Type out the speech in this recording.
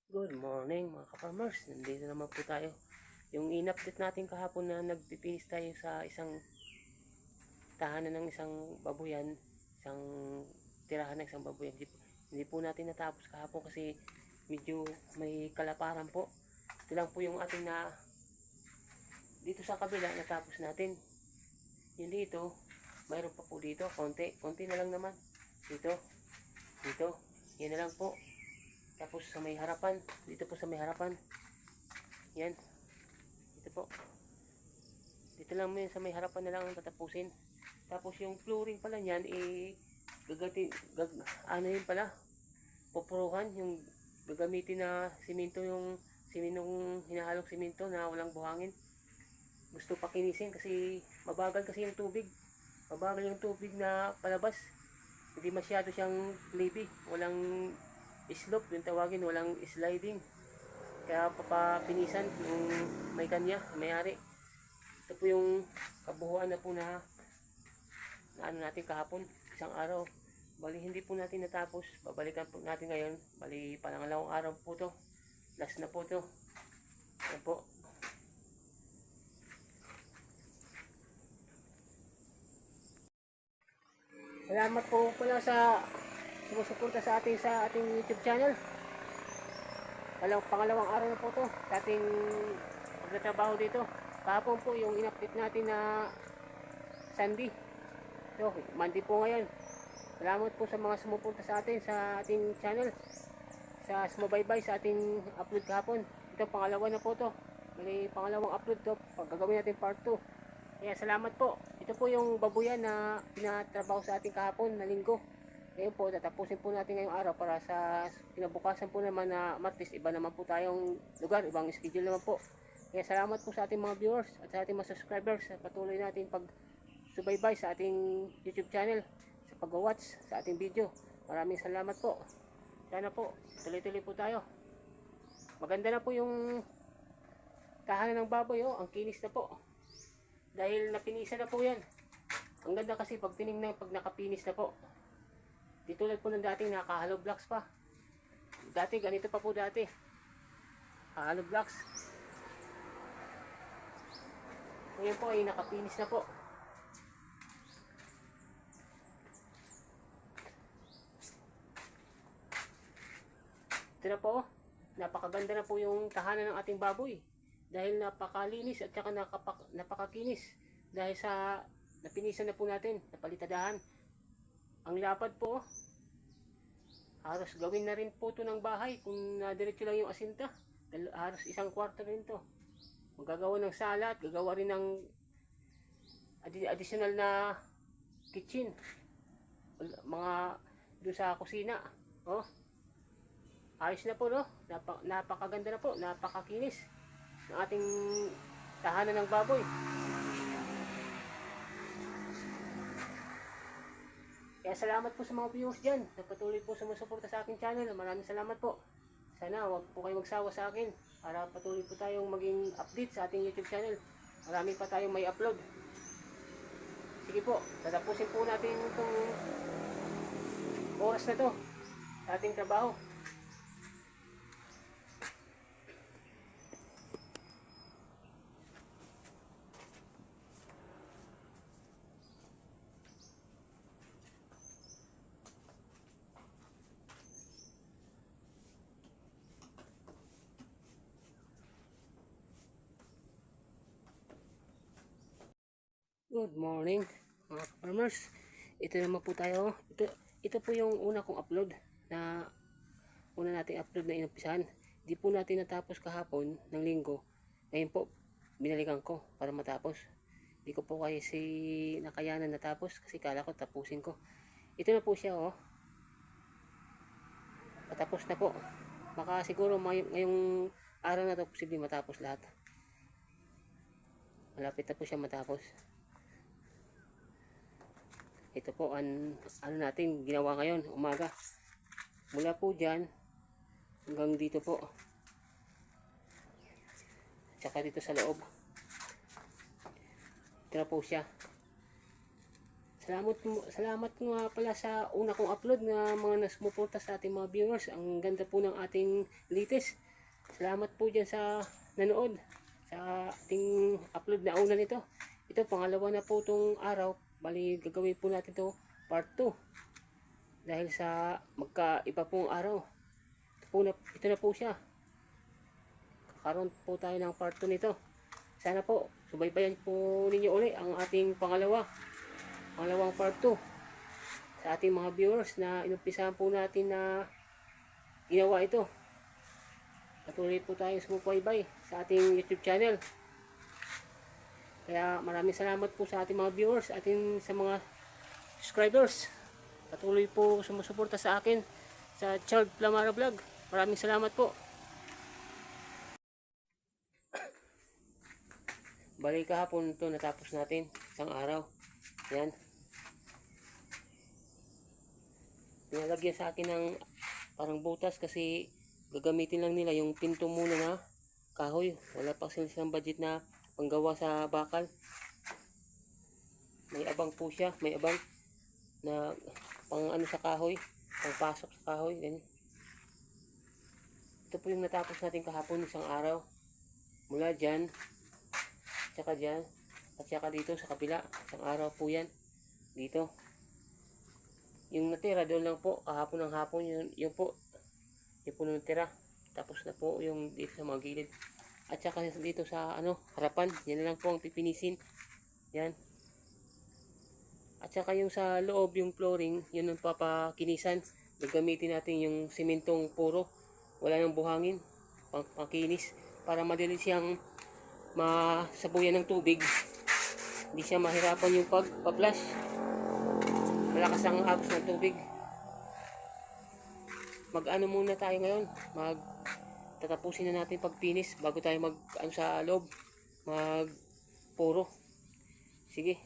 Good morning mga ka-farmers. Nandito naman po tayo. Yung in-update natin kahapon na nagpipinis tayo sa isang tahanan ng isang babuyan, isang tirahan ng isang babuyan. Hindi po natin natapos kahapon kasi medyo may kalaparan po. Ito lang po yung ating na dito sa kabila natapos natin. Yung dito, mayroon pa po dito, konti na lang naman. Dito, yan na lang po. Tapos sa may harapan, dito po sa may harapan. Yan, dito po. Dito lang mo yun sa may harapan na lang ang tatapusin. Tapos yung flooring pala niyan, ano yun pala, pupuruhan, yung gagamitin na simento, yung siminong hinahalong simento na walang buhangin. Gusto pakinisin kasi mabagal kasi yung tubig. Mabagal yung tubig na palabas. Hindi masyado siyang flaby. Walang slope, yung tawagin, walang sliding. Kaya papapinisan yung may kanya, may-ari. Ito po yung kabuuan na po na ano natin kahapon, isang araw. Bali hindi po natin natapos, babalikan po natin ngayon. Bali pangalawang araw po to, last na po to. Yan po. Salamat po pala sa sumusuporta sa ating YouTube channel. Pangalawang araw na po to sa ating pagtatrabaho dito. Kahapon po yung in-update natin na Sunday. So, Monday po ngayon. Salamat po sa mga sumuporta sa atin sa ating channel. Sa sumabaybay sa ating upload kahapon. Ito pangalawa na po to. Bali pangalawang upload to. Gagawin natin part 2. Kaya salamat po. Ito po yung babuyan na pinatrabaho sa ating kahapon na linggo. Ngayon po, tatapusin po natin ngayong araw para sa kinabukasan po naman na Martes. Iba naman po tayong lugar, ibang schedule naman po. Kaya salamat po sa ating mga viewers at sa ating mga subscribers sa patuloy natin pag-subaybay sa ating YouTube channel, sa pag-watch sa ating video. Maraming salamat po. Sana po, tuloy-tuloy po tayo. Maganda na po yung tahanan ng baboy, oh. Ang kinis na po. Dahil napinisan na po yan. Ang ganda kasi pag tinignan, pag nakapinis na po. Di tulad po ng dating naka-hollow blocks pa. Dati, ganito pa po dati. Hollow blocks. Ngayon po ay nakapinis na po. Ito na po. Napakaganda na po yung tahanan ng ating baboy. Dahil napakalinis at saka napakakinis. Dahil sa napinisan na po natin, napalitadahan. Ang lapad po, halos gawin na rin po ito ng bahay kung nadiretso lang yung asinta. Halos isang kwarto rin to. Magagawa ng sala at gagawa rin ng additional na kitchen. Mga doon sa kusina. Oh, ayos na po, no? Napakaganda na po, napakakinis ng ating tahanan ng baboy. Kaya salamat po sa mga viewers dyan na patuloy po sumusuporta sa aking channel. Maraming salamat po. Sana wag po kayo magsawa sa akin para patuloy po tayong maging update sa ating YouTube channel. Marami pa tayong may upload. Sige po, tatapusin po natin itong oras na to sa ating trabaho. Good morning mga farmers. Ito naman po tayo. Ito po yung una kong upload na una nating upload na inumpisahan. Di po natin natapos kahapon ng linggo. Ngayon po binalikan ko para matapos. Di ko po kasi nakayanan natapos kasi kala ko tapusin ko. Ito na po siya, oh. Patapos na po. Baka siguro ngayong araw na to posible matapos lahat. Malapit na po siya matapos. Ito po ano natin ginawa ngayon umaga. Mula po dyan hanggang dito po. Tsaka dito sa loob. Ito na po siya. Salamat nga pala sa una kong upload na mga nasumuporta sa ating mga viewers. Ang ganda po ng ating latest. Salamat po dyan sa nanood sa ating upload na una nito. Ito, pangalawa na po itong araw. Bali, gagawin po natin ito part 2. Dahil sa magkaiba pong araw. Ito na po siya. Kakaroon po tayo ng part 2 nito. Sana po, subaybayan po ninyo uli ang ating pangalawang part 2 sa ating mga viewers na inumpisahan po natin na ginawa ito. Patuloy po tayong sumubaybay sa ating YouTube channel. Kaya maraming salamat po sa ating mga viewers, sa mga subscribers. Patuloy po sumusuporta sa akin sa Child Plamara Vlog. Maraming salamat po. Balik kahapon ito natapos natin isang araw. Yan. Pinalagyan sa akin ng parang butas kasi gagamitin lang nila yung pinto muna na kahoy. Wala pa silang budget na panggawa sa bakal. May abang po siya. May abang na pang ano sa kahoy. Pang pasok sa kahoy. Ganyan. Ito po yung natapos natin kahapon isang araw. Mula dyan. Tsaka dyan. At saka dito sa kabila. Isang araw po yan. Dito. Yung natira doon lang po. Kahapon ng hapon. Yung po natira. Tapos na po yung dito sa mga gilid. At saka dito sa harapan. Yan na lang po ang pipinisin. Yan. At saka yung sa loob, yung flooring, yun ang papakinisan. Gagamitin natin yung simentong puro. Wala nang buhangin. Pangkinis. Para madali siyang masabuyan ng tubig. Hindi siya mahirapan yung pagpa-flush. Malakas ang agos ng tubig. Mag-ano muna tayo ngayon. Tatapusin na natin pagpinis bago tayo sa loob. Mag-puro. Sige.